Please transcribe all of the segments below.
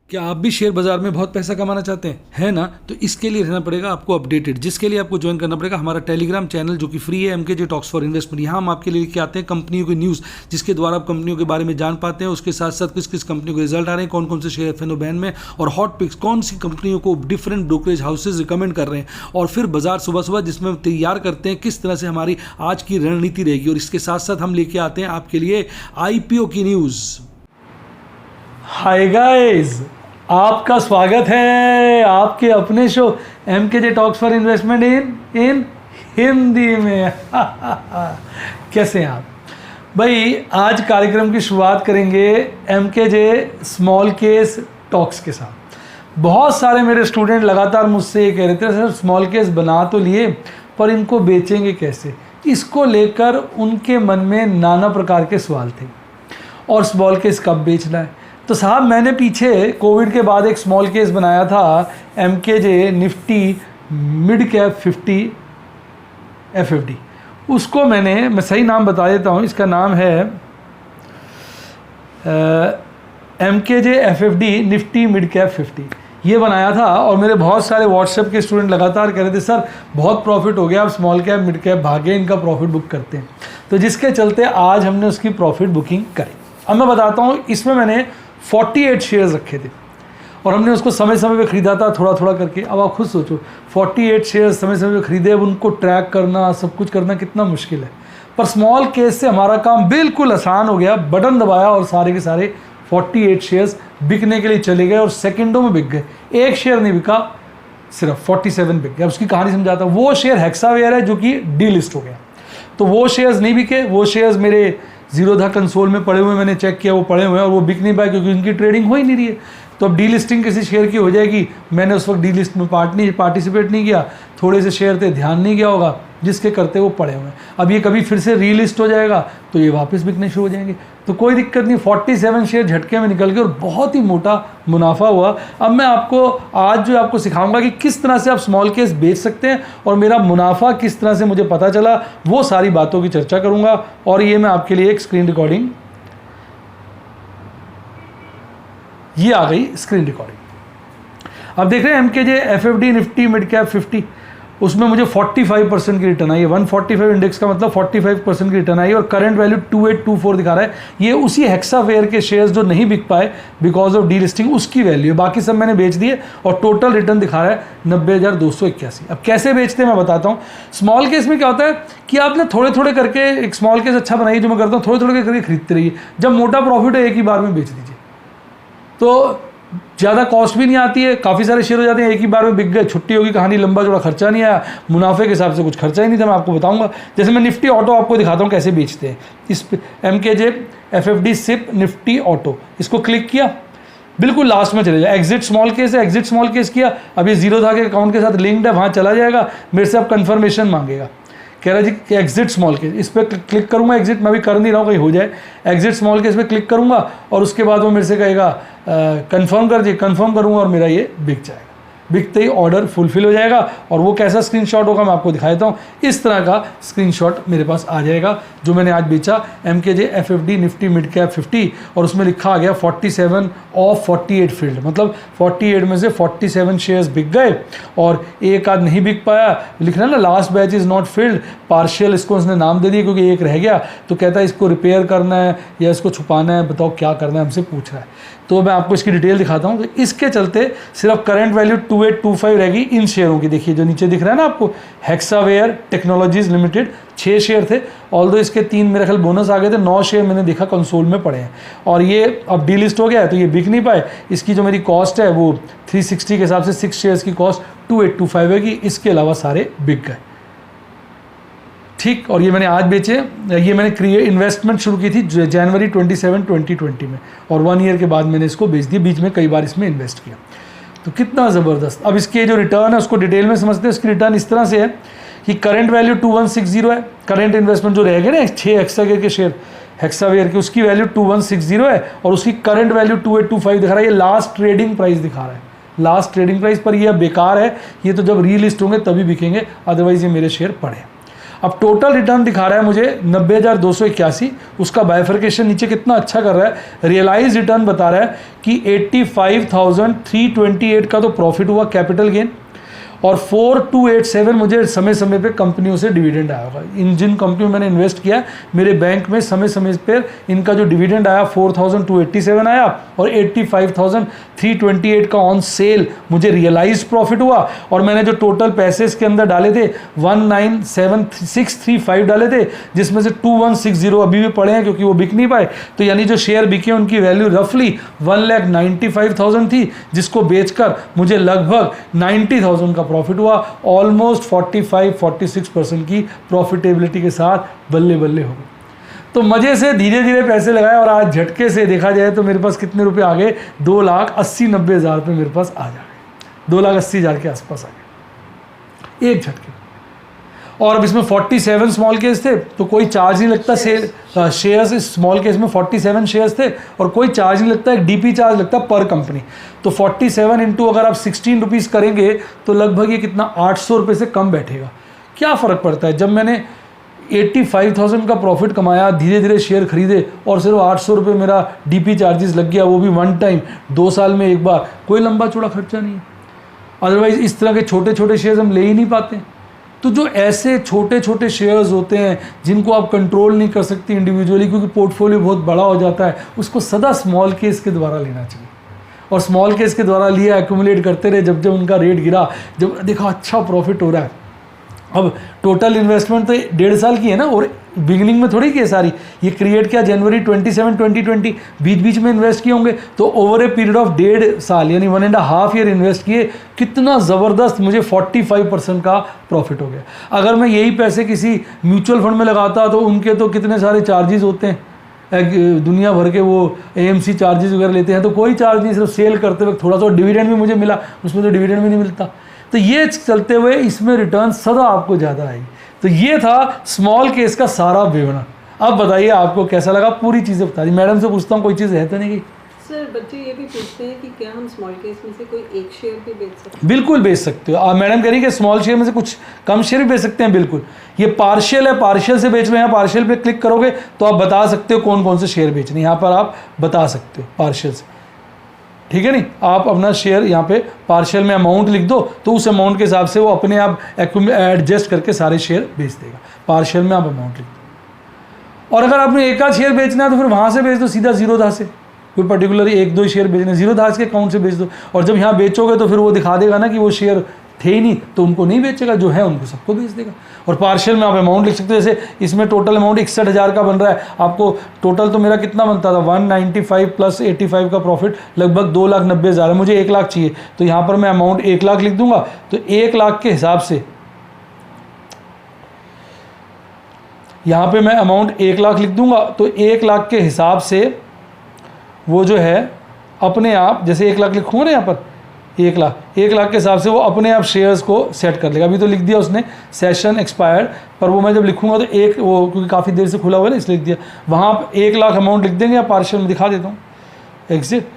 क्या आप भी शेयर बाजार में बहुत पैसा कमाना चाहते हैं, है ना? तो इसके लिए रहना पड़ेगा आपको अपडेटेड, जिसके लिए आपको ज्वाइन करना पड़ेगा हमारा टेलीग्राम चैनल जो कि फ्री है, MKJ टॉक्स फॉर इन्वेस्टमेंट। यहाँ हम आपके लिए लेके आते हैं कंपनियों की न्यूज़, जिसके द्वारा आप कंपनियों के बारे में जान पाते हैं। उसके साथ साथ किस किस कंपनियों के रिजल्ट आ रहे हैं, कौन कौन से शेयर FNO बैन में, और हॉट पिक्स कौन सी कंपनियों को डिफरेंट ब्रोकरेज हाउसेज रिकमेंड कर रहे हैं, और फिर बाजार सुबह सुबह जिसमें हम तैयार करते हैं किस तरह से हमारी आज की रणनीति रहेगी। और इसके साथ साथ हम लेके आते हैं आपके लिए IPO की न्यूज़। हाय गाइस, आपका स्वागत है आपके अपने show MKJ talks for investment इन हिंदी में। कैसे हैं आप भाई? आज कार्यक्रम की शुरुआत करेंगे MKJ स्मॉल केस टॉक्स के साथ। बहुत सारे मेरे स्टूडेंट लगातार मुझसे ये कह रहे थे, सर स्मॉल केस बना तो लिए पर इनको बेचेंगे कैसे। इसको लेकर उनके मन में नाना प्रकार के सवाल थे। और स्मॉल केस कब बेचना है? तो साहब मैंने पीछे कोविड के बाद एक स्मॉल केस बनाया था, MKJ Nifty mid cap 50 FFD। उसको मैं सही नाम बता देता हूँ, इसका नाम है MKJ FFD Nifty mid cap 50। ये बनाया था और मेरे बहुत सारे व्हाट्सएप के स्टूडेंट लगातार कह रहे थे, सर बहुत प्रॉफिट हो गया, आप स्मॉल कैप मिड कैप भागे, इनका प्रॉफिट बुक करते हैं। तो जिसके चलते आज हमने उसकी प्रॉफिट बुकिंग करी। अब मैं बताता हूँ, इसमें मैंने 48 शेयर्स रखे थे और हमने उसको समय समय पे ख़रीदा था, थोड़ा थोड़ा करके। अब आप खुद सोचो, 48 शेयर्स समय समय पे ख़रीदे, अब उनको ट्रैक करना, सब कुछ करना कितना मुश्किल है। पर स्मॉल केस से हमारा काम बिल्कुल आसान हो गया। बटन दबाया और सारे के सारे 48 शेयर्स बिकने के लिए चले गए और सेकेंडों में बिक गए। एक शेयर नहीं बिका, सिर्फ 47 बिक गया। उसकी कहानी समझाता हूँ। वो शेयर हेक्सावेयर है जो कि डीलिस्ट हो गया, तो वो शेयर्स नहीं बिके। वो शेयर्स मेरे जीरोधा कंसोल में पड़े हुए, मैंने चेक किया, वो पड़े हुए हैं और वो बिक नहीं पाए क्योंकि उनकी ट्रेडिंग हो ही नहीं रही है। तो अब डीलिस्टिंग किसी शेयर की हो जाएगी, मैंने उस वक्त डीलिस्ट में पार्टिसिपेट नहीं किया, थोड़े से शेयर थे, ध्यान नहीं गया होगा, जिसके करते वो पड़े हुए हैं। अब ये कभी फिर से रीलिस्ट हो जाएगा तो ये वापस बिकने शुरू हो जाएंगे, तो कोई दिक्कत नहीं। 47 शेयर झटके में निकल गए और बहुत ही मोटा मुनाफा हुआ। अब मैं आपको आज जो आपको सिखाऊंगा कि किस तरह से आप स्मॉल केस बेच सकते हैं और मेरा मुनाफा किस तरह से मुझे पता चला, वो सारी बातों की चर्चा करूंगा। और ये मैं आपके लिए एक स्क्रीन रिकॉर्डिंग, ये आ गई स्क्रीन रिकॉर्डिंग। अब देख रहे हैं MKJ FFD Nifty mid cap 50, उसमें मुझे 45% की रिटर्न आई है। 145 इंडेक्स का मतलब 45% की रिटर्न आई और करंट वैल्यू 2824 दिखा रहा है। ये उसी हेक्सावेयर के शेयर्स जो नहीं बिक पाए बिकॉज ऑफ डीलिस्टिंग, उसकी वैल्यू है। बाकी सब मैंने बेच दिए और टोटल रिटर्न दिखा रहा है 90,281। अब कैसे बेचते हैं मैं बताता हूँ। स्मॉल केस में क्या होता है कि आप ना थोड़े थोड़े करके, एक स्मॉल केस अच्छा बनाइए जो मैं करता हूँ, थोड़े थोड़े करके खरीदते रहिए। जब मोटा प्रॉफिट है एक ही बार में बेच दीजिए, तो ज़्यादा कॉस्ट भी नहीं आती है। काफ़ी सारे शेयर हो जाते हैं एक ही बार में बिक गए, छुट्टी होगी, कहानी, लंबा चौड़ा खर्चा नहीं आया, मुनाफे के हिसाब से कुछ खर्चा ही नहीं था। मैं आपको बताऊंगा, जैसे मैं निफ्टी ऑटो आपको दिखाता हूँ कैसे बेचते हैं। इस MKJ FFD SIP Nifty auto, इसको क्लिक किया, बिल्कुल लास्ट में चले जाए। एग्जिट स्मॉल केस है, एग्जिट स्मॉल केस किया। अब ये जीरोधा के अकाउंट के साथ लिंक्ड है, वहाँ चला जाएगा, मेरे से अब कन्फर्मेशन मांगेगा, कह रहा जी कि एग्जिट स्मॉल केस। इस पर क्लिक करूंगा, एग्जिट मैं भी कर नहीं रहा हूँ, कहीं हो जाए। एग्जिट स्मॉल केस पे क्लिक करूंगा और उसके बाद वो मेरे से कहेगा कंफर्म कर दीजिए, कंफर्म करूंगा और मेरा ये बिक जाएगा। बिकते ही ऑर्डर फुलफिल हो जाएगा। और वो कैसा स्क्रीनशॉट होगा मैं आपको दिखा देता हूँ। इस तरह का स्क्रीनशॉट मेरे पास आ जाएगा जो मैंने आज बेचा, MKJ FFD Nifty mid cap 50, और उसमें लिखा आ गया 47 ऑफ 48 फील्ड, मतलब 48 में से 47 शेयर्स बिक गए और एक आध नहीं बिक पाया। लिखना ना last batch is not filled partial, इसको उसने नाम दे दिया क्योंकि एक रह गया। तो कहता है इसको रिपेयर करना है या इसको छुपाना है, बताओ क्या करना है, हमसे पूछ रहा है। तो मैं आपको इसकी डिटेल दिखाता हूँ। तो इसके चलते सिर्फ करंट वैल्यू 2825 रहेगी इन शेयरों की। देखिए जो नीचे दिख रहा है ना आपको, हेक्सावेयर टेक्नोलॉजीज लिमिटेड, 6 शेयर थे, ऑल्दो इसके 3 मेरे ख्याल बोनस आ गए थे, 9 शेयर मैंने देखा कंसोल में पड़े हैं। और ये अब डीलिस्ट हो गया है तो ये बिक नहीं पाए। इसकी जो मेरी कॉस्ट है वो 360 के हिसाब से 6 शेयर्स की कॉस्ट 2825 है कि इसके अलावा सारे बिक गए। ठीक, और ये मैंने आज बेचे। ये मैंने इन्वेस्टमेंट शुरू की थी जनवरी 27, 2020 में, और 1 ईयर के बाद मैंने इसको बेच दिया। बीच में कई बार इसमें इन्वेस्ट किया। तो कितना ज़बरदस्त। अब इसके जो रिटर्न है उसको डिटेल में समझते हैं। इसकी रिटर्न इस तरह से है कि करंट वैल्यू 2160 है। करंट इन्वेस्टमेंट जो रहेगा ना 6 हेक्सावेयर के शेयर, हेक्सावेयर की, उसकी वैल्यू 2160 है और उसकी करंट वैल्यू 2825 दिखा रहा है। ये लास्ट ट्रेडिंग प्राइस दिखा रहा है, लास्ट ट्रेडिंग प्राइस। पर ये बेकार है, ये तो जब रीलिस्ट होंगे तभी बिकेंगे, अदरवाइज ये मेरे शेयर पड़े। अब टोटल रिटर्न दिखा रहा है मुझे 90,281, उसका बाइफर्केशन नीचे कितना अच्छा कर रहा है। रियलाइज रिटर्न बता रहा है कि 85,328 का तो प्रॉफिट हुआ कैपिटल गेन, और 4287 मुझे समय समय पे कंपनियों से डिविडेंड आया होगा। इन जिन कंपनियों में मैंने इन्वेस्ट किया मेरे बैंक में समय समय पर इनका जो डिविडेंड आया 4287 आया, और 85,328 का ऑन सेल मुझे रियलाइज प्रॉफिट हुआ। और मैंने जो टोटल पैसे इसके अंदर डाले थे 197635 डाले थे, जिसमें से 2160 अभी भी पड़े हैं क्योंकि वो बिक नहीं पाए। तो यानी जो शेयर बिके उनकी वैल्यू रफली 1,95,000 थी, जिसको बेचकर मुझे लगभग 90,000 का प्रॉफिट हुआ। ऑलमोस्ट 45-46% की प्रॉफिटेबिलिटी के साथ बल्ले बल्ले हो गए। तो मज़े से धीरे धीरे पैसे लगाए, और आज झटके से देखा जाए तो मेरे पास कितने रुपए आ गए, 2,80,90,000 रुपये मेरे पास आ जाए, 2,80,000 के आसपास आ गए एक झटके। और अब इसमें 47 स्मॉल केस थे तो कोई चार्ज नहीं लगता। शेयर्स इस स्मॉल केस में 47 शेयर्स थे और कोई चार्ज नहीं लगता, एक डीपी चार्ज लगता पर कंपनी। तो 47 इंटू अगर आप 16 रुपीज़ करेंगे तो लगभग ये कितना 800 रुपये से कम बैठेगा। क्या फ़र्क पड़ता है, जब मैंने 85,000 का प्रॉफिट कमाया, धीरे धीरे शेयर खरीदे और सिर्फ 800 रुपये मेरा डीपी चार्जेस लग गया, वो भी वन टाइम 2 साल में एक बार, कोई लंबा चौड़ा खर्चा नहीं है। अदरवाइज़ इस तरह के छोटे छोटे शेयर्स हम ले ही नहीं पाते। तो जो ऐसे छोटे छोटे शेयर्स होते हैं जिनको आप कंट्रोल नहीं कर सकते इंडिविजुअली क्योंकि पोर्टफोलियो बहुत बड़ा हो जाता है, उसको सदा स्मॉल केस के द्वारा लेना चाहिए। और स्मॉल केस के द्वारा लिया, एक्यूमुलेट करते रहे, जब जब उनका रेट गिरा, जब देखा अच्छा प्रॉफिट हो रहा है। अब टोटल इन्वेस्टमेंट तो 1.5 साल की है ना, और बिगिनिंग में थोड़ी की है सारी, ये क्रिएट किया जनवरी 27, 2020, बीच बीच में इन्वेस्ट किए होंगे। तो ओवर ए पीरियड ऑफ 1.5 साल यानी 1.5 ईयर इन्वेस्ट किए, कितना ज़बरदस्त मुझे 45% का प्रॉफिट हो गया। अगर मैं यही पैसे किसी म्यूचुअल फंड में लगाता तो उनके तो कितने सारे चार्जेस होते हैं, दुनिया भर के वो AMC चार्जेस वगैरह लेते हैं, तो कोई चार्ज नहीं, सिर्फ सेल करते वक्त थोड़ा सा डिविडेंड भी मुझे मिला, उसमें तो डिविडेंड भी नहीं मिलता। तो ये चलते हुए इसमें रिटर्न सदा आपको ज़्यादा आएगी। तो ये था स्मॉल केस का सारा विवरण। अब बताइए आपको कैसा लगा, पूरी चीज़ें बता दी। मैडम से पूछता हूँ कोई चीज़ है तो नहीं की? सर बच्चे ये भी पूछते हैं कि क्या हम स्मॉल केस में से कोई एक शेयर भी बेच सकते हैं? बिल्कुल बेच सकते हो। मैडम कह रही कि स्मॉल शेयर में से कुछ कम शेयर भी बेच सकते हैं। बिल्कुल, ये पार्शियल है, पार्शियल से बेच रहे हैं। पार्शियल पे क्लिक करोगे तो आप बता सकते हो कौन कौन से शेयर बेचने, यहाँ पर आप बता सकते हो पार्शियल से, ठीक है नहीं। आप अपना शेयर यहाँ पे पार्शियल में अमाउंट लिख दो तो उस अमाउंट के हिसाब से वो अपने आप एडजस्ट करके सारे शेयर बेच देगा। पार्शियल में आप अमाउंट लिख दो। और अगर आपने एक आध शेयर बेचना है तो फिर वहाँ से बेच दो सीधा जीरो धा से, कोई पर्टिकुलर 1-2 शेयर बेचने, जीरो धास के अकाउंट से बेच दो। और जब यहाँ बेचोगे तो फिर वो दिखा देगा ना कि वो शेयर थे ही नहीं, तो उनको नहीं बेचेगा, जो है उनको सबको बेच देगा। और पार्शियल में आप अमाउंट लिख सकते हो, जैसे इसमें टोटल अमाउंट 61,000 का बन रहा है। आपको टोटल तो मेरा कितना बनता था 195 प्लस 85 का प्रॉफिट लगभग 2,90,000 है, मुझे 1 लाख चाहिए। तो यहाँ पर मैं अमाउंट 1 लाख लिख दूंगा। तो 1 लाख के हिसाब से यहाँ पे मैं अमाउंट 1 लाख लिख दूंगा। तो 1 लाख के हिसाब से वो जो है अपने आप, जैसे 1 लाख लिखूँगा ना यहाँ पर 1 लाख के हिसाब से वो अपने आप शेयर्स को सेट कर लेगा। अभी तो लिख दिया उसने सेशन एक्सपायर्ड, पर वो मैं जब लिखूँगा तो वो क्योंकि काफ़ी देर से खुला हुआ है ना इसलिए लिख दिया। वहाँ आप 1 लाख अमाउंट लिख देंगे, या पार्शियल में दिखा देता हूँ एग्जिट,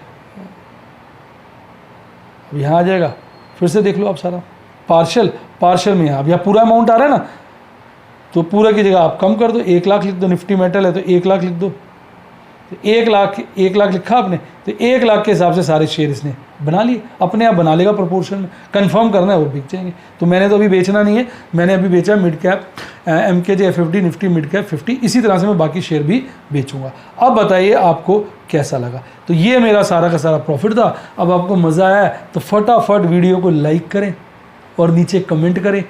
अब यहाँ आ जाएगा। फिर से देख लो आप सारा पार्शियल में यहाँ अब यहाँ पूरा अमाउंट आ रहा है ना, तो पूरा की जगह आप कम कर दो, 1 लाख लिख दो। निफ्टी मेटल है तो 1 लाख लिख दो। तो 1 लाख लिखा आपने, तो 1 लाख के हिसाब से सारे शेयर इसने बना लिए, अपने आप बना लेगा प्रोपोर्शन में। कंफर्म करना है वो बिक जाएंगे। तो मैंने तो अभी बेचना नहीं है, मैंने अभी बेचा mid cap MKJ FFD Nifty mid cap 50, इसी तरह से मैं बाकी शेयर भी बेचूंगा। अब बताइए आपको कैसा लगा। तो ये मेरा सारा का सारा प्रॉफिट था। अब आपको मज़ा आया तो फटाफट वीडियो को लाइक करें और नीचे कमेंट करें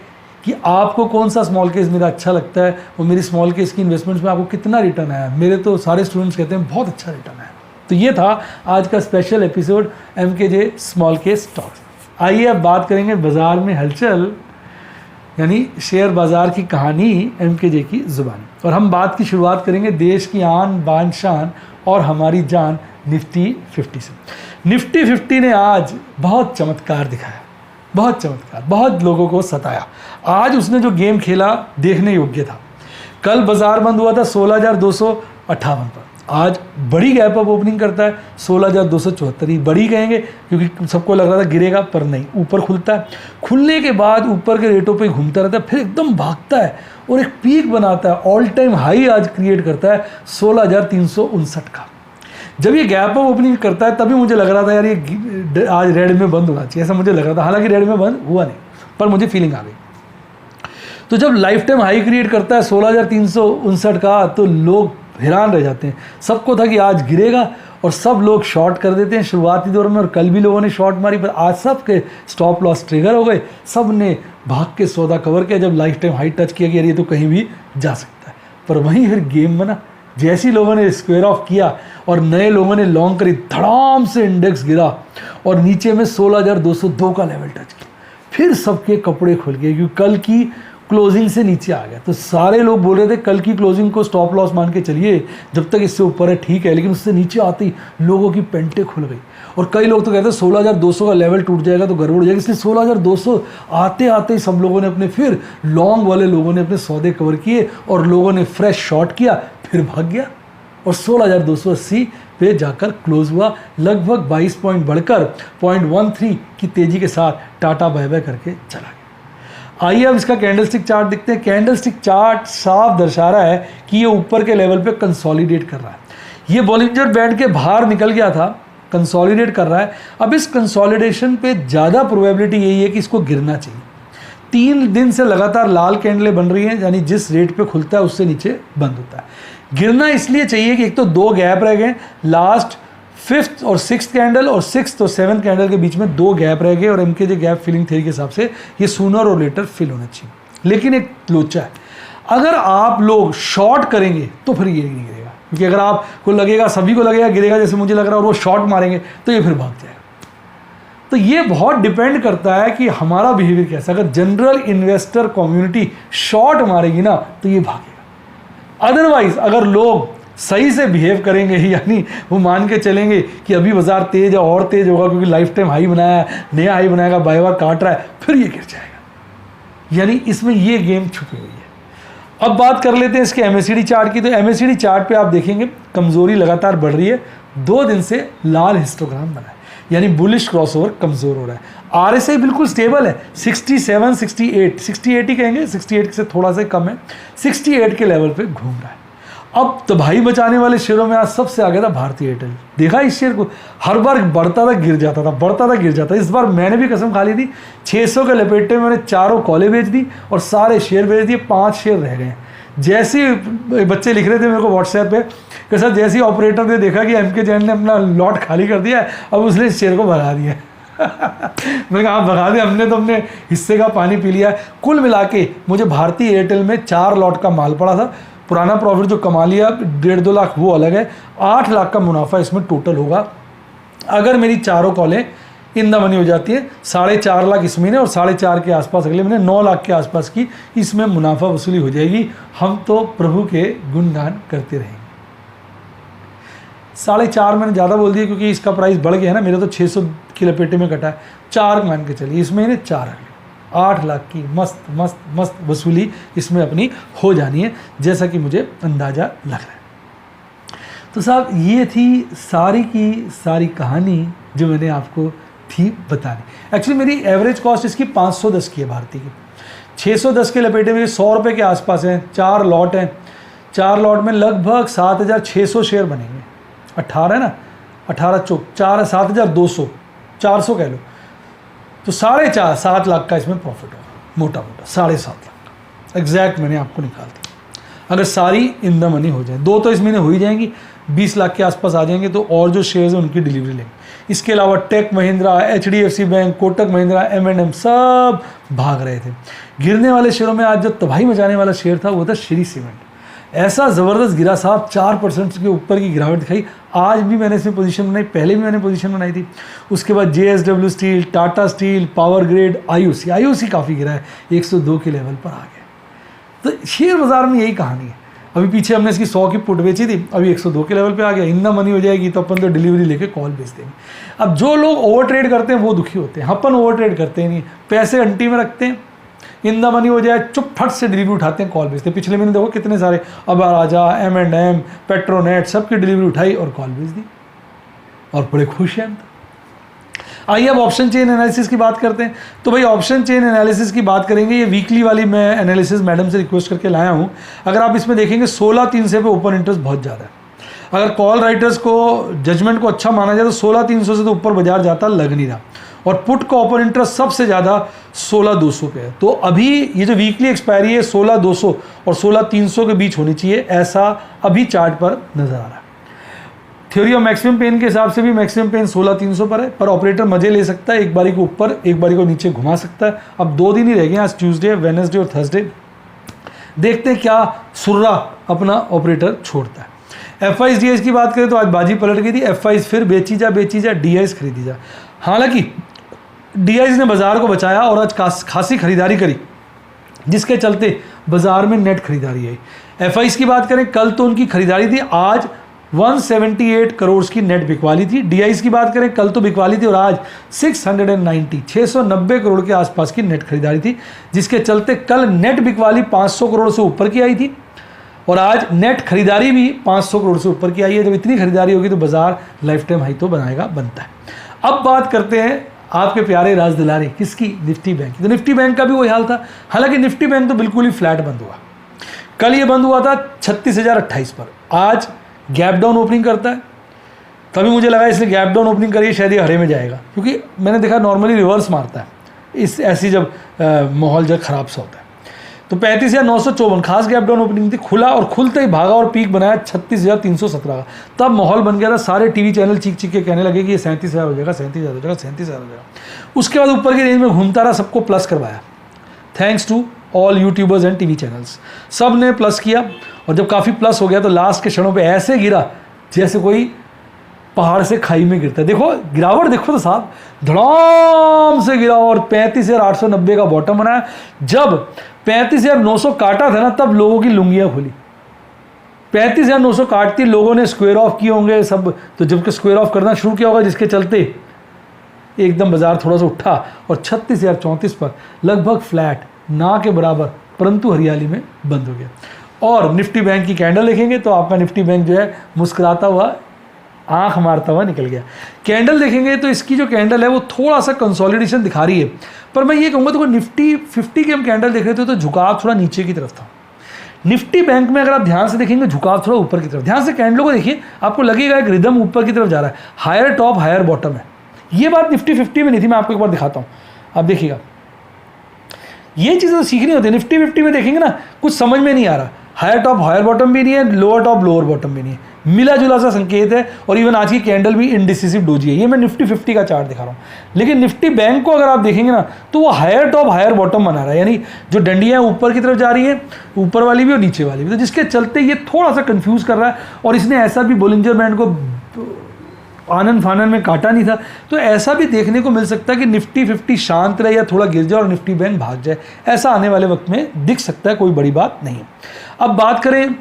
कि आपको कौन सा स्मॉल केस मेरा अच्छा लगता है और मेरी स्मॉल केस की इन्वेस्टमेंट्स में आपको कितना रिटर्न आया। मेरे तो सारे स्टूडेंट्स कहते हैं बहुत अच्छा रिटर्न आया। तो ये था आज का special episode MKJ small case stocks. आइए अब बात करेंगे बाज़ार में हलचल, यानी शेयर बाज़ार की कहानी MKJ की ज़ुबानी। और हम बात की शुरुआत करेंगे देश की आन बान शान और हमारी जान निफ्टी 50 से। निफ्टी 50 ने आज बहुत चमत्कार दिखाया, बहुत चमत्कार, बहुत लोगों को सताया। आज उसने जो गेम खेला देखने योग्य था। कल बाजार बंद हुआ था 16,258 पर, आज बड़ी गैप अप ओपनिंग करता है 16,274 ही बड़ी कहेंगे क्योंकि सबको लग रहा था गिरेगा, पर नहीं, ऊपर खुलता है। खुलने के बाद ऊपर के रेटों पे घूमता रहता है, फिर एकदम भागता है और एक पीक बनाता है, ऑल टाइम हाई आज क्रिएट करता है 16,359 का। जब ये गैप अप ओपनिंग करता है तभी मुझे लग रहा था यार ये आज रेड में बंद होना चाहिए, ऐसा मुझे लग रहा था। हालांकि रेड में बंद हुआ नहीं, पर मुझे फीलिंग आ गई। तो जब लाइफ टाइम हाई क्रिएट करता है 16,359 का तो लोग हैरान रह जाते हैं। सबको था कि आज गिरेगा और सब लोग शॉर्ट कर देते हैं शुरुआती दौर में, और कल भी लोगों ने शॉर्ट मारी, पर आज सब के स्टॉप लॉस ट्रिगर हो गए, सब ने भाग के सौदा कवर किया जब लाइफ टाइम हाई टच किया कि यार ये तो कहीं भी जा सकता है। पर वहीं फिर गेम बना, जैसे ही लोगों ने स्क्वायर ऑफ किया और नए लोगों ने लॉन्ग करी, धड़ाम से इंडेक्स गिरा और नीचे में 16,202 का लेवल टच किया। फिर सबके कपड़े खुल गए क्योंकि कल की क्लोजिंग से नीचे आ गया। तो सारे लोग बोल रहे थे कल की क्लोजिंग को स्टॉप लॉस मान के चलिए, जब तक इससे ऊपर है ठीक है, लेकिन उससे नीचे आते ही लोगों की पेंटे खुल गई। और कई लोग तो कहते हैं 16,200 का लेवल टूट जाएगा तो गड़बड़ हो जाएगी, इसलिए 16,200 आते आते ही सब लोगों ने अपने, फिर लॉन्ग वाले लोगों ने अपने सौदे कवर किए और लोगों ने फ्रेश शॉर्ट किया, फिर भाग गया और 16,280 पे जाकर क्लोज हुआ। लगभग 22 पॉइंट बढ़कर 0.13 की तेजी के साथ टाटा बाय बाय करके चला गया। आइए अब इसका कैंडलस्टिक चार्ट देखते हैं। कैंडलस्टिक चार्ट साफ दर्शा रहा है कि ये ऊपर के लेवल पे कंसोलिडेट कर रहा है। ये बॉलिंजर बैंड के बाहर निकल गया था, कंसोलिडेट कर रहा है। अब इस कंसोलिडेशन पे ज़्यादा प्रोबेबिलिटी यही है कि इसको गिरना चाहिए। 3 दिन से लगातार लाल कैंडलें बन रही हैं, यानी जिस रेट पे खुलता है उससे नीचे बंद होता है। गिरना इसलिए चाहिए कि एक तो 2 गैप रह गए, लास्ट 5th और 6th कैंडल और 6th और 7th कैंडल के बीच में 2 गैप रह गए और एमकेजे गैप फिलिंग थ्योरी के हिसाब से ये सूनर और लेटर फिल होना चाहिए। लेकिन एक लोचा है, अगर आप लोग शॉर्ट करेंगे तो फिर ये नहीं गिरेगा, क्योंकि अगर आपको लगेगा, सभी को लगेगा गिरेगा जैसे मुझे लग रहा है, और वो शॉर्ट मारेंगे तो ये फिर भाग जाएगा। तो ये बहुत डिपेंड करता है कि हमारा बिहेवियर कैसा। अगर जनरल इन्वेस्टर कम्युनिटी शॉर्ट मारेगी ना तो ये भागेगा। अदरवाइज अगर लोग सही से बिहेव करेंगे, यानी वो मान के चलेंगे कि अभी बाजार तेज है और तेज होगा क्योंकि लाइफ टाइम हाई बनाया है, नया हाई बनाएगा, बाय बार काट रहा है, फिर ये गिर जाएगा। यानी इसमें ये गेम छुपी हुई है। अब बात कर लेते हैं इसके एमएसीडी चार्ट की। तो एमएसीडी चार्ट पे आप देखेंगे कमजोरी लगातार बढ़ रही है। 2 दिन से लाल हिस्टोग्राम बना है, यानी बुलिश क्रॉसओवर कमजोर हो रहा है। आरएसआई बिल्कुल स्टेबल है, 67, 68 ही कहेंगे, 68 से थोड़ा सा कम है, 68 के लेवल पे घूम रहा है। अब तबाही बचाने वाले शेयरों में आज सबसे आगे था भारतीय एयरटेल। देखा इस शेयर को, हर बार बढ़ता था गिर जाता था, बढ़ता था गिर जाता था। इस बार मैंने भी कसम खा ली थी, 600 के लपेटे में मैंने 4 कॉलें बेच दी और सारे शेयर बेच दिए, 5 शेयर रह गए। जैसे बच्चे लिख रहे थे मेरे को व्हाट्सएप पे कि सर जैसे ही ऑपरेटर ने देखा कि एमके जैन ने अपना लॉट खाली कर दिया है, अब उसने इस शेयर को भगा दिया। मैंने कहा भगा दे, हमने तो अपने हिस्से का पानी पी लिया। कुल मिला के मुझे भारतीय एयरटेल में 4 लॉट का माल पड़ा था। पुराना प्रॉफिट जो कमा लिया 1.5-2 लाख वो अलग है, 8 लाख का मुनाफा इसमें टोटल होगा। अगर मेरी चारों कॉलें इन द मनी हो जाती है, 4.5 लाख इस महीने और 4.5 के आसपास अगले महीने, 9 लाख के आसपास की इसमें मुनाफा वसूली हो जाएगी। हम तो प्रभु के गुणगान करते रहेंगे। 4.5 मैंने ज़्यादा बोल दिया क्योंकि इसका प्राइस बढ़ गया है ना, मेरे तो 600 के लपेटे में कटा है। 4 मान के चलिए, इस महीने 4 अगले, 8 लाख की मस्त मस्त मस्त वसूली इसमें अपनी हो जानी है, जैसा कि मुझे अंदाज़ा लग रहा है। तो साहब ये थी सारी की सारी कहानी जो मैंने आपको थी बतानी। एक्चुअली मेरी एवरेज कॉस्ट इसकी 510 की है भारतीय की। 610 के लपेटे में 100 रुपये के आसपास हैं, 4 लॉट हैं। 4 लॉट में लगभग 7,600 शेयर बनेंगे। 18 है ना, 18 चौक 4 7,200, 400 कह लो, तो 4.5 7 लाख का इसमें प्रॉफिट होगा, मोटा मोटा 7.5 लाख का एग्जैक्ट मैंने आपको निकाल दिया। अगर सारी इन द मनी हो जाए, 2 तो इस महीने हो ही जाएंगी, 20 लाख के आसपास आ जाएंगे, तो और जो शेयर्स हैं उनकी डिलीवरी लेंगे। इसके अलावा tech Mahindra, HDFC bank, Kotak Mahindra, M&M सब भाग रहे थे। गिरने वाले शेयरों में आज जो तबाही मचाने वाला शेयर था वो था श्री सीमेंट। ऐसा ज़बरदस्त गिरा साहब, 4% के ऊपर की गिरावट दिखाई। आज भी मैंने इसमें पोजीशन बनाई, पहले भी मैंने पोजीशन बनाई थी। उसके बाद JSW steel, Tata steel, power grid, IOC काफ़ी गिरा है, 102 के लेवल पर आ गया। तो शेयर बाज़ार में यही कहानी है। अभी पीछे हमने इसकी 100 की पुट बेची थी, अभी 102 के लेवल पे आ गया। इन द मनी हो जाएगी तो अपन तो डिलीवरी लेके कॉल बेच देंगे। अब जो लोग ओवर ट्रेड करते हैं वो दुखी होते हैं, अपन ओवर ट्रेड करते ही नहीं, पैसे अंटी में रखते हैं, इन द मनी हो जाए, चुप फट से डिलीवरी उठाते हैं, कॉल भेजते हैं। पिछले महीने देखो कितने सारे, अब राजा, M&M, पेट्रोनेट, सबकी डिलीवरी उठाई और कॉल भेज दी और बड़े खुश हैं। आइए अब ऑप्शन चेन एनालिसिस की बात करते हैं। तो भाई ऑप्शन चेन एनालिसिस की बात करेंगे, ये वीकली वाली मैं एनालिसिस मैडम से रिक्वेस्ट करके लाया हूँ। अगर आप इसमें देखेंगे 16,300 पे ओपन इंटरेस्ट बहुत ज़्यादा है। अगर कॉल राइटर्स को जजमेंट को अच्छा माना जाए तो 16,300 से तो ऊपर बाजार जाता लग नहीं रहा, और पुट का ओपन इंटरेस्ट सबसे ज़्यादा 16,200 पे है। तो अभी ये जो वीकली एक्सपायरी है 16,200 और 16,300 के बीच होनी चाहिए, ऐसा अभी चार्ट पर नज़र आ रहा है। थ्योरी ऑफ मैक्सिमम पेन के हिसाब से भी मैक्सिमम पेन 16,300 पर है, पर ऑपरेटर मजे ले सकता है, एक बारी को ऊपर एक बारी को नीचे घुमा सकता है। अब 2 दिन ही रह गए, आज ट्यूसडे, वेडनेसडे और थर्सडे, देखते हैं क्या सुर्रा अपना ऑपरेटर छोड़ता है। FIs DIs की बात करें तो आज बाजी पलट गई थी। FIs फिर बेची जा DIs खरीदी जा। हालांकि DIs ने बाजार को बचाया और आज खासी खरीदारी करी, जिसके चलते बाजार में नेट खरीदारी आई। FIs की बात करें, कल तो उनकी खरीदारी थी, आज 178 करोड़ की नेट बिकवाली थी। DIs की बात करें, कल तो बिकवाली थी और आज 690 करोड़ के आसपास की नेट खरीदारी थी, जिसके चलते कल नेट बिकवाली 500 करोड़ से ऊपर की आई थी और आज नेट खरीदारी भी 500 करोड़ से ऊपर की आई है। जब इतनी खरीदारी होगी तो बाजार लाइफ टाइम हाई तो बनता है। अब बात करते हैं आपके प्यारे राज दिलारे, किसकी? निफ्टी बैंक की। तो निफ्टी बैंक का भी वही हाल था। हालांकि निफ्टी बैंक तो बिल्कुल ही फ्लैट बंद हुआ। कल ये बंद हुआ था 36,028 पर, आज गैप डाउन ओपनिंग करता है। तभी मुझे लगा इसने गैप डाउन ओपनिंग करी, शायद ये हरे में जाएगा, क्योंकि मैंने देखा नॉर्मली रिवर्स मारता है इस ऐसी जब माहौल जब खराब सा होता है। तो 35,954 खास गैप डाउन ओपनिंग थी, खुला और खुलते ही भागा और पीक बनाया 36,317 का। तब माहौल बन गया था, सारे टीवी चैनल चीख के कहने लगे कि ये 37,000 हो जाएगा, 37,000 हो जाएगा, 37,000 हो जाएगा। उसके बाद ऊपर की रेंज में घूमता रहा, सबको प्लस करवाया, thanks to all YouTubers and TV channels, सब ने प्लस किया। और जब काफ़ी प्लस हो गया तो लास्ट के क्षणों पे ऐसे गिरा जैसे कोई पहाड़ से खाई में गिरता है। देखो गिरावट देखो तो साहब, धड़ाम से गिरा और 35,890 का बॉटम बनाया। जब 35,900 काटा था ना, तब लोगों की लुंगियाँ खुली। 35,900 काटती, लोगों ने स्क्वायर ऑफ किए होंगे सब, तो जबकि स्क्वायर ऑफ करना शुरू किया होगा, जिसके चलते एकदम बाजार थोड़ा सा उठा और 36,034 पर लगभग फ्लैट, ना के बराबर परंतु हरियाली में बंद हो गया। और निफ्टी बैंक की कैंडल देखेंगे तो आपका निफ्टी बैंक जो है मुस्कुराता हुआ, आंख मारता हुआ निकल गया। कैंडल देखेंगे तो इसकी जो कैंडल है वो थोड़ा सा कंसोलिडेशन दिखा रही है, पर मैं ये कहूँगा तो निफ्टी 50 के हम कैंडल देख रहे थे तो झुकाव थोड़ा नीचे की तरफ था। निफ्टी बैंक में अगर आप ध्यान से देखेंगे झुकाव थोड़ा ऊपर की तरफ। ध्यान से कैंडलों को देखिए, आपको लगेगा एक रिदम ऊपर की तरफ जा रहा है, हायर टॉप हायर बॉटम है। ये बात निफ्टी 50 में नहीं थी, मैं आपको एक बार दिखाता हूँ, आप देखिएगा। ये चीज़ें तो सीखनी होती है। निफ्टी 50 में देखेंगे ना, कुछ समझ में नहीं आ रहा, हायर टॉप हायर बॉटम भी नहीं है, लोअर टॉप लोअर बॉटम भी नहीं है, मिला जुला सा संकेत है। और इवन आज की कैंडल भी इंडिसिसिव डोजी है। ये मैं निफ्टी 50 का चार्ट दिखा रहा हूँ। लेकिन निफ्टी बैंक को अगर आप देखेंगे ना, तो वो हायर टॉप हायर बॉटम बना रहा है, यानी जो डंडियाँ ऊपर की तरफ जा रही है, ऊपर वाली भी और नीचे वाली भी, तो जिसके चलते ये थोड़ा सा कंफ्यूज कर रहा है। और इसने ऐसा भी बोलिंजर बैंड को आनन फानन में काटा नहीं था, तो ऐसा भी देखने को मिल सकता है कि निफ्टी 50 शांत रहे या थोड़ा गिर जाए और निफ्टी बैंक भाग जाए, ऐसा आने वाले वक्त में दिख सकता है, कोई बड़ी बात नहीं है। अब बात करें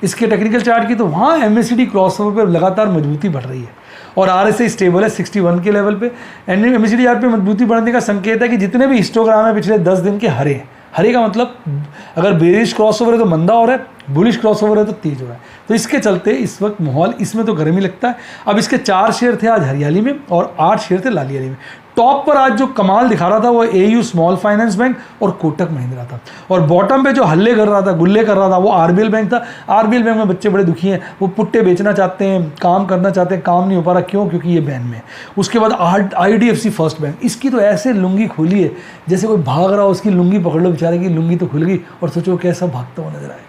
इसके टेक्निकल चार्ट की, तो वहाँ MACD क्रॉसओवर पर लगातार मजबूती बढ़ रही है और RSI स्टेबल है 61 के लेवल पे। MACD चार्ट पे मजबूती बढ़ने का संकेत है कि जितने भी हिस्टोग्राम है पिछले 10 दिन के हरे हैं। हरे का मतलब अगर बेरिश क्रॉसओवर है तो मंदा हो रहा है, बुलिश क्रॉसओवर है तो तेज हो रहा है। तो इसके चलते इस वक्त माहौल इसमें तो गर्मी लगता है। अब इसके 4 शेयर थे आज हरियाली में और 8 शेयर थे लालियाली में। टॉप पर आज जो कमाल दिखा रहा था वो AU स्मॉल फाइनेंस बैंक और कोटक महिंद्रा था, और बॉटम पे जो हल्ले कर रहा था, गुल्ले कर रहा था, वो RBL बैंक था। RBL बैंक में बच्चे बड़े दुखी हैं, वो पुट्टे बेचना चाहते हैं, काम करना चाहते हैं, काम नहीं हो पा रहा, क्यों? क्योंकि ये बैन में है। उसके बाद IDFC फर्स्ट बैंक, इसकी तो ऐसे लुंगी खुली है जैसे कोई भाग रहा हो, उसकी लुंगी पकड़ लो, बेचारे की लुंगी तो खुल गई और सोचो कैसा भागता हुआ नजर आएगा।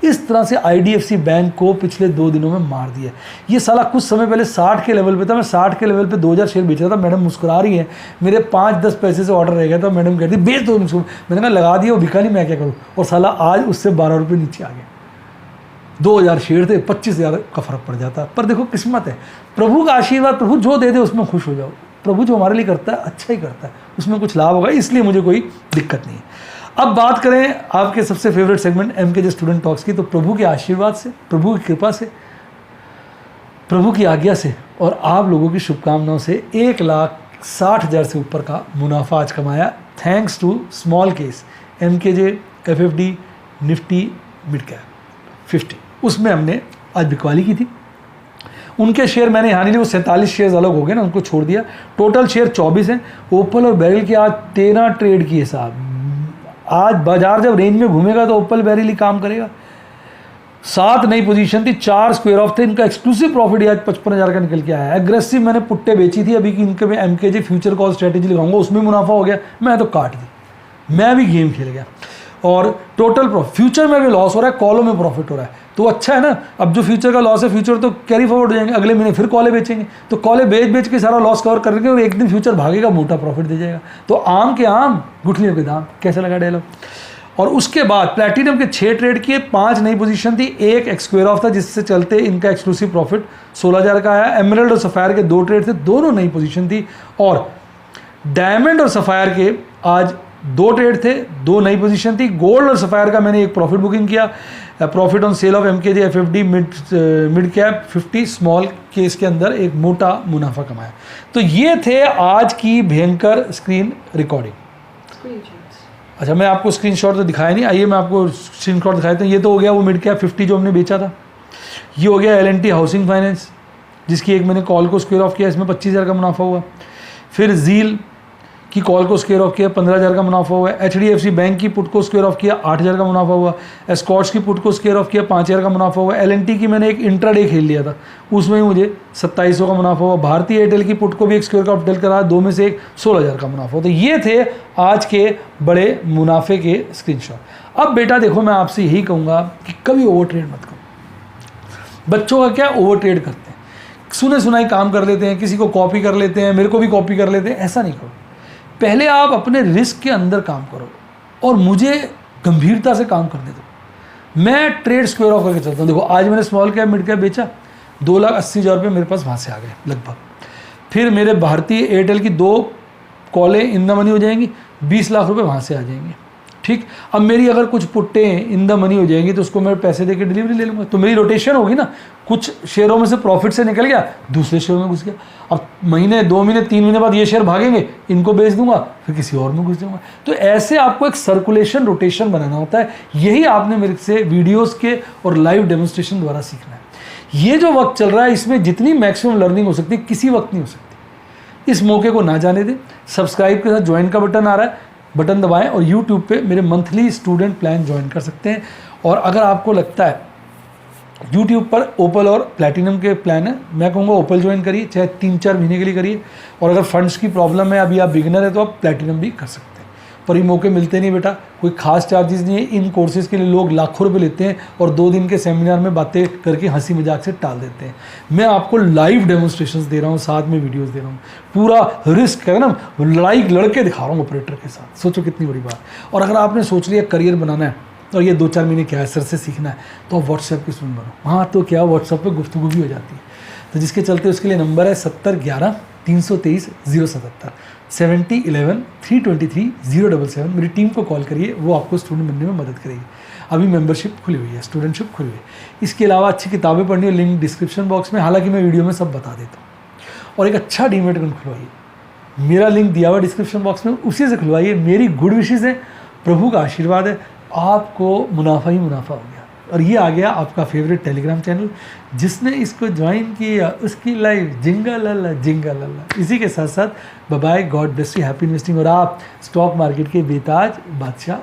इस तरह से IDFC बैंक को पिछले 2 दिनों में मार दिया। ये साला कुछ समय पहले 60 के लेवल पे था, मैं 60 के लेवल पे 2000 शेयर बेच रहा था। मैडम मुस्कुरा रही है, मेरे 5-10 पैसे से ऑर्डर रह गया था, मैडम कहती बेच दो इसको। मैंने कहा लगा दिया, वो बिका नहीं, मैं क्या करूँ। और साला आज उससे 12 रुपये नीचे आ गया। 2000 शेयर थे, 25,000 का फर्क पड़ जाता। पर देखो किस्मत है, प्रभु का आशीर्वाद, प्रभु जो दे दे उसमें खुश हो जाओ। प्रभु जो हमारे लिए करता है अच्छा ही करता है, उसमें कुछ लाभ होगा, इसलिए मुझे कोई दिक्कत नहीं है। अब बात करें आपके सबसे favourite segment MKJ student talks की, तो प्रभु के आशीर्वाद से, प्रभु की कृपा से, प्रभु की आज्ञा से और आप लोगों की शुभकामनाओं से 1 लाख 60,000 से ऊपर का मुनाफा आज कमाया, thanks to small case MKJ FFD Nifty mid cap 50। उसमें हमने आज बिकवाली की थी। उनके शेयर मैंने यहाँ नहीं लिए, वो 47 शेयर अलग हो गए ना, उनको छोड़ दिया। टोटल शेयर 24 हैं। ओपल और बेरिल के आज 13 ट्रेड किए साहब। आज बाजार जब रेंज में घूमेगा तो ओपल बेरिल ही काम करेगा। 7 नई पोजीशन थी, 4 स्क्वायर ऑफ थे। इनका एक्सक्लूसिव प्रॉफिट आज 55,000 का निकल के आया है। एग्रेसिव मैंने पुट्टे बेची थी अभी कि इनके में MKJ फ्यूचर कॉल स्ट्रेटेजी लगाऊंगा, उसमें मुनाफा हो गया, मैं तो काट दी, मैं भी गेम खेल गया। और टोटल प्रॉफिट फ्यूचर में भी लॉस हो रहा है, कॉलों में प्रॉफिट हो रहा है, तो अच्छा है ना। अब जो फ्यूचर का लॉस है, फ्यूचर तो कैरी फॉरवर्ड हो जाएंगे, अगले महीने फिर कॉले बेचेंगे, तो कॉले बेच के सारा लॉस कवर करके और एक दिन फ्यूचर भागेगा, मोटा प्रॉफिट दे जाएगा। तो आम के आम गुठलियों के दाम, कैसे लगा डायलॉग। और उसके बाद प्लैटिनम के 6 ट्रेड किए, 5 नई पोजीशन थी, एक स्क्वायर ऑफ था जिससे चलते इनका एक्सक्लूसिव प्रॉफिट 16,000 का आया। एमरल्ड और सफायर के 2 ट्रेड थे, दोनों नई पोजीशन थी। और डायमंड और सफायर के आज 2 ट्रेड थे, 2 नई पोजीशन थी। गोल्ड और सफायर का मैंने एक प्रॉफिट बुकिंग किया, profit on sale of MKJ FFD mid cap 50 small case के अंदर एक मोटा मुनाफा कमाया। तो ये थे आज की भयंकर स्क्रीन रिकॉर्डिंग। अच्छा, मैं आपको स्क्रीनशॉट तो दिखाया नहीं, आइए मैं आपको स्क्रीनशॉट दिखाया। तो ये तो हो गया वो मिड कैप 50 जो हमने बेचा था। ये हो गया L&T हाउसिंग फाइनेंस, जिसकी एक मैंने कॉल को स्क्वायर ऑफ किया, इसमें 25,000 का मुनाफा हुआ। फिर जील की कॉल को स्क्वायर ऑफ किया, 15,000 का मुनाफा हुआ। HDFC बैंक की पुट को स्क्वायर ऑफ किया, 8,000 का मुनाफा हुआ। एस्कॉर्ट्स की पुट को स्क्वायर ऑफ किया, 5,000 का मुनाफा हुआ। L&T की मैंने एक इंट्राडे खेल लिया था, उसमें ही मुझे 2700 का मुनाफा हुआ। भारतीय एयरटेल की पुट को भी एक स्क्वायर ऑफ डेल करा, 2 में से एक 16,000 का मुनाफा हुआ। तो ये थे आज के बड़े मुनाफे के स्क्रीनशॉट। अब बेटा देखो, मैं आपसे यही कहूँगा कि कभी ओवर ट्रेड मत करो। बच्चों का क्या ओवर ट्रेड करते हैं, सुने सुनाई काम कर लेते हैं, किसी को कॉपी कर लेते हैं, मेरे को भी कॉपी कर लेते हैं। ऐसा नहीं करो। पहले आप अपने रिस्क के अंदर काम करो और मुझे गंभीरता से काम करने दो। मैं ट्रेड स्क्वायर ऑफ करके चलता हूँ। देखो, आज मैंने स्मॉल कैप मिड कैप बेचा, 2,80,000 रुपये मेरे पास वहाँ से आ गए लगभग। फिर मेरे भारतीय एयरटेल की 2 कॉलें इन द मनी हो जाएंगी, 20 लाख रुपए वहाँ से आ जाएंगे। ठीक, अब मेरी अगर कुछ पुट्टे इन द मनी हो जाएंगी तो उसको मैं पैसे देके डिलीवरी ले लूँगा, तो मेरी रोटेशन होगी ना। कुछ शेयरों में से प्रॉफिट से निकल गया, दूसरे शेयर में घुस गया। अब महीने 2 महीने 3 महीने बाद ये शेयर भागेंगे, इनको बेच दूंगा, फिर किसी और में घुस जाऊंगा। तो ऐसे आपको एक सर्कुलेशन रोटेशन बनाना होता है। यही आपने मेरे से वीडियोज़ के और लाइव डेमोन्स्ट्रेशन द्वारा सीखना है। ये जो वक्त चल रहा है, इसमें जितनी मैक्सिमम लर्निंग हो सकती है, किसी वक्त नहीं हो सकती। इस मौके को ना जाने दें। सब्सक्राइब के साथ ज्वाइन का बटन आ रहा है, बटन दबाएं और YouTube पे मेरे मंथली स्टूडेंट प्लान ज्वाइन कर सकते हैं। और अगर आपको लगता है YouTube पर ओपल और प्लैटिनम के प्लान है, मैं कहूँगा ओपल ज्वाइन करिए, चाहे 3-4 महीने के लिए करिए। और अगर फंड्स की प्रॉब्लम है, अभी आप बिगिनर है, तो आप प्लैटिनम भी कर सकते हैं। पर ये मौके मिलते नहीं बेटा, कोई खास चार्जेस नहीं है। इन कोर्सेज़ के लिए लोग लाखों रुपए लेते हैं और 2 दिन के सेमिनार में बातें करके हंसी मजाक से टाल देते हैं। मैं आपको लाइव डेमोन्स्ट्रेशंस दे रहा हूँ, साथ में वीडियोस दे रहा हूँ, पूरा रिस्क है ना, लड़के दिखा रहा हूँ ऑपरेटर के साथ। सोचो कितनी बड़ी बात। और अगर आपने सोच लिया करियर बनाना है और ये 2-4 महीने क्या है सर से सीखना है, तो आप व्हाट्सएप की सुन बनो। हाँ, तो क्या व्हाट्सएप पर गुफ्तगू भी हो जाती है। तो जिसके चलते उसके लिए नंबर है 7011-323-077, 7011-323-077। मेरी टीम को कॉल करिए, वो आपको स्टूडेंट बनने में मदद करेगी। अभी मेंबरशिप खुली हुई है, स्टूडेंटशिप खुली हुई है। इसके अलावा अच्छी किताबें पढ़नी है, लिंक डिस्क्रिप्शन बॉक्स में, हालांकि मैं वीडियो में सब बता देता हूँ। और एक अच्छा डीमेट अकाउंट खुलवाइए, मेरा लिंक दिया हुआ डिस्क्रिप्शन बॉक्स में, उसी से खुलवाइए। मेरी गुड विशेज़ है, प्रभु का आशीर्वाद है, आपको मुनाफा ही मुनाफा हो गया। और ये आ गया आपका फेवरेट टेलीग्राम चैनल। जिसने इसको ज्वाइन किया उसकी लाइफ जिंगल अल्लाह जिंगल अल्लाह। इसी के साथ साथ bye bye, god bless you, happy investing. और आप स्टॉक मार्केट के बेताज बादशाह